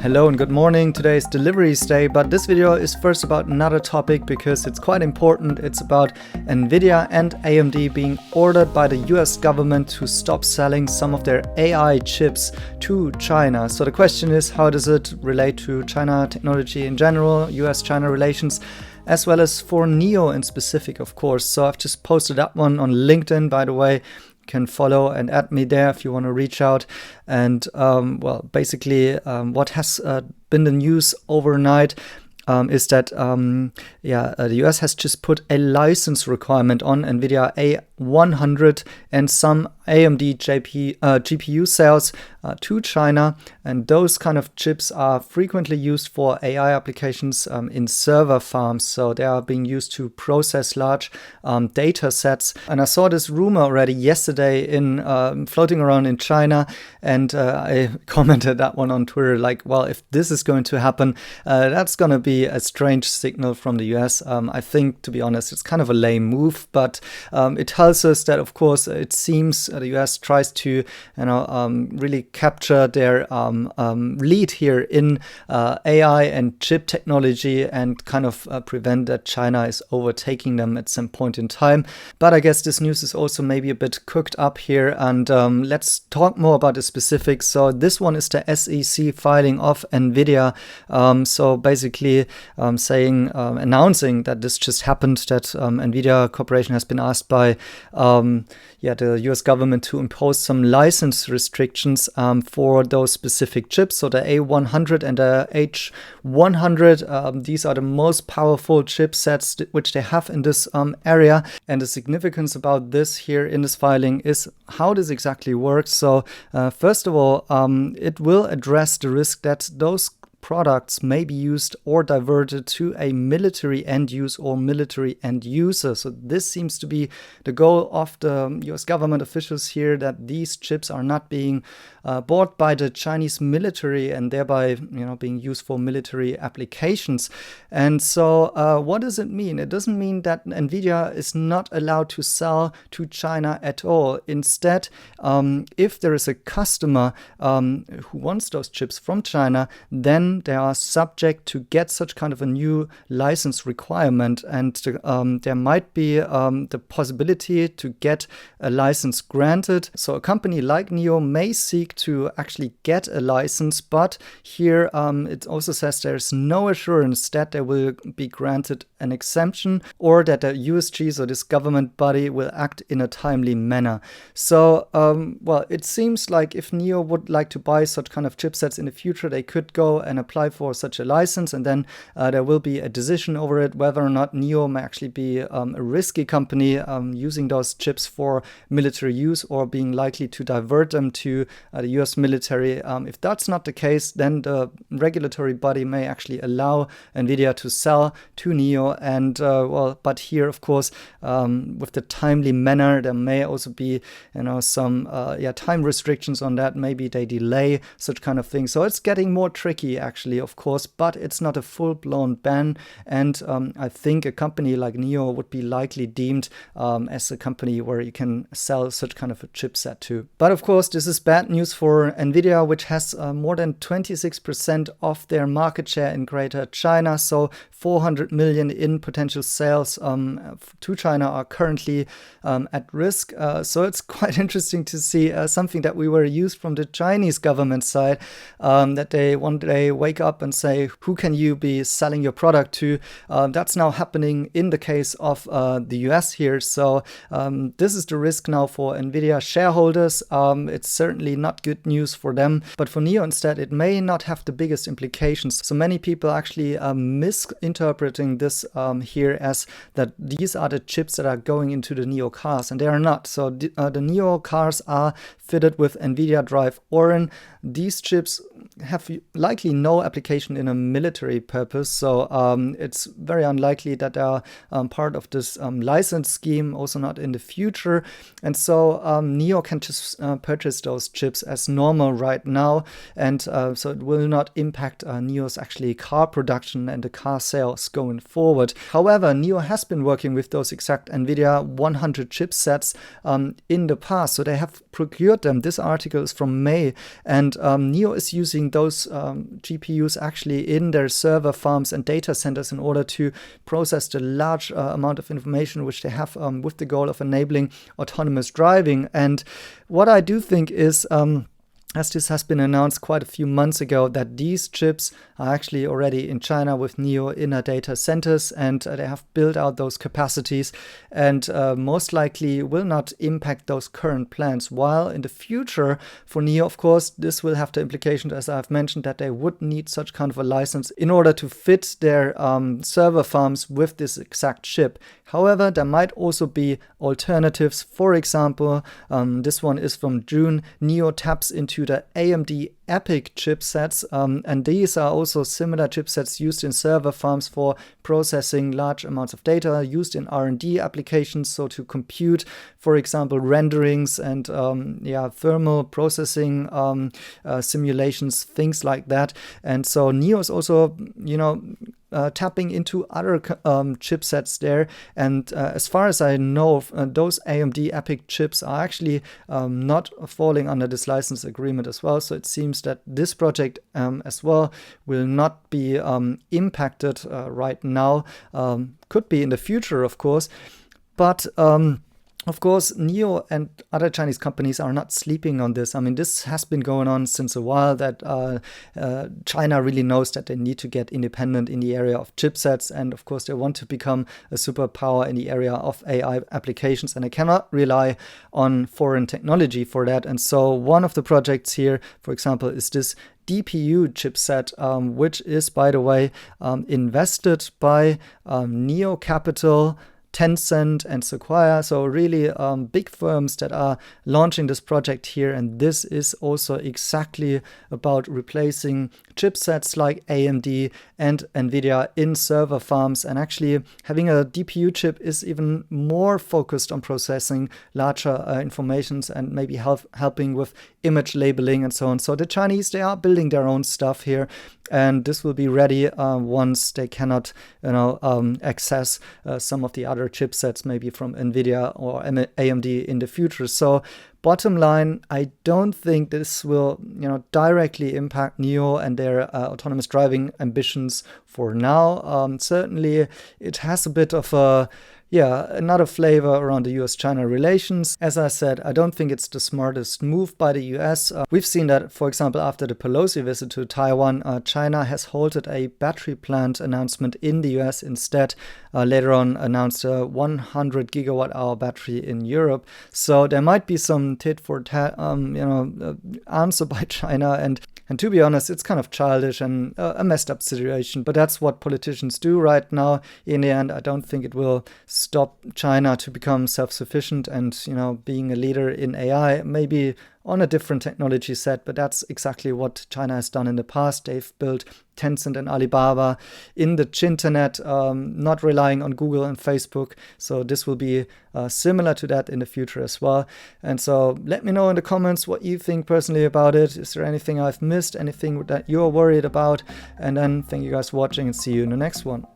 Hello and good morning. Today is Deliveries Day, but this video is first about another topic because it's quite important. It's about Nvidia and AMD being ordered by the US government to stop selling some of their AI chips to China. So the question is, how does it relate to China technology in general, US-China relations, as well as for NIO in specific, of course. So I've just posted that one on LinkedIn, by the way. Can follow and add me there if you want to reach out. And basically what has been the news overnight is that the US has just put a license requirement on Nvidia A100 and some AMD GPU sales to China, and those kind of chips are frequently used for AI applications in server farms, so they are being used to process large data sets. And I saw this rumor already yesterday in floating around in China, and I commented that one on Twitter, like, well, if this is going to happen, that's going to be a strange signal from the US. I think, to be honest, it's kind of a lame move, but it tells us that, of course, it seems the US tries to, really capture their lead here in AI and chip technology and kind of prevent that China is overtaking them at some point in time. But I guess this news is also maybe a bit cooked up here, and let's talk more about the specifics. So this one is the SEC filing of Nvidia. So basically announcing that this just happened, that Nvidia Corporation has been asked by the US government to impose some license restrictions for those specific chips. So the A100 and the H100, these are the most powerful chipsets which they have in this area. And the significance about this here in this filing is how this exactly works. So first of all, it will address the risk that those products may be used or diverted to a military end use or military end user. So this seems to be the goal of the US government officials here, that these chips are not being bought by the Chinese military and thereby being used for military applications. And so what does it mean? It doesn't mean that Nvidia is not allowed to sell to China at all. Instead, if there is a customer who wants those chips from China, then they are subject to get such kind of a new license requirement, and there might be the possibility to get a license granted. So a company like NIO may seek to actually get a license, but here it also says there's no assurance that they will be granted an exemption or that the USG, so this government body, will act in a timely manner. So, it seems like if NIO would like to buy such kind of chipsets in the future, they could go and apply for such a license, and then there will be a decision over it whether or not NIO may actually be a risky company using those chips for military use or being likely to divert them to the US military. If that's not the case, then the regulatory body may actually allow Nvidia to sell to NIO, and but here, of course, with the timely manner, there may also be some time restrictions on that. Maybe they delay such kind of thing. So it's getting more tricky, actually, of course, but it's not a full-blown ban, and I think a company like NIO would be likely deemed as a company where you can sell such kind of a chipset to. But of course, this is bad news for Nvidia, which has more than 26% of their market share in Greater China. So 400 million in potential sales to China are currently at risk. So it's quite interesting to see something that we were used from the Chinese government side, that they one day wake up and say, who can you be selling your product to? That's now happening in the case of the US here. So this is the risk now for Nvidia shareholders. It's certainly not good news for them, but for NIO instead, it may not have the biggest implications. So many people actually misinterpreting this here as that these are the chips that are going into the NIO cars, and they are not. So the NIO cars are fitted with Nvidia Drive Orin. These chips have likely no application in a military purpose, so it's very unlikely that they are part of this license scheme, also not in the future. And so NIO can just purchase those chips as normal right now, and so it will not impact NIO's actually car production and the car sales going forward. However, NIO has been working with those exact Nvidia 100 chipsets in the past, so they have procured them. This article is from May, and NIO is using using those GPUs actually in their server farms and data centers in order to process the large amount of information which they have with the goal of enabling autonomous driving. And what I do think is, as this has been announced quite a few months ago, that these chips are actually already in China with NIO inner data centers, and they have built out those capacities, and most likely will not impact those current plans. While in the future for NIO, of course, this will have the implication, as I've mentioned, that they would need such kind of a license in order to fit their server farms with this exact chip. However, there might also be alternatives. For example, this one is from June. NIO taps into the AMD EPIC chipsets, and these are also similar chipsets used in server farms for processing large amounts of data, used in R&D applications, so to compute, for example, renderings and thermal processing simulations, things like that. And so NIO is also, tapping into other chipsets there. And as far as I know, those AMD EPIC chips are actually not falling under this license agreement as well. So it seems that this project as well will not be impacted right now. Could be in the future, of course. But of course, NIO and other Chinese companies are not sleeping on this. I mean, this has been going on since a while, that China really knows that they need to get independent in the area of chipsets. And of course, they want to become a superpower in the area of AI applications. And they cannot rely on foreign technology for that. And so one of the projects here, for example, is this DPU chipset, which is, by the way, invested by NIO Capital, Tencent and Sequoia, so really big firms that are launching this project here. And this is also exactly about replacing chipsets like AMD and Nvidia in server farms. And actually having a DPU chip is even more focused on processing larger informations and maybe helping with image labeling and so on. So the Chinese, they are building their own stuff here, and this will be ready once they cannot access some of the other chipsets, maybe from Nvidia or AMD in the future. So bottom line, I don't think this will directly impact NIO and their autonomous driving ambitions for now. Certainly it has a bit of another flavor around the US-China relations. As I said, I don't think it's the smartest move by the US. We've seen that, for example, after the Pelosi visit to Taiwan, China has halted a battery plant announcement in the US, instead later on announced a 100 gigawatt hour battery in Europe. So there might be some tit for tat answer by China, and to be honest, it's kind of childish and a messed up situation. But that's what politicians do right now. In the end, I don't think it will stop China to become self-sufficient and, being a leader in AI, maybe on a different technology set. But that's exactly what China has done in the past. They've built Tencent and Alibaba in the Chinternet, not relying on Google and Facebook. So this will be similar to that in the future as well. And so let me know in the comments what you think personally about it. Is there anything I've missed, anything that you're worried about? And then thank you guys for watching, and see you in the next one.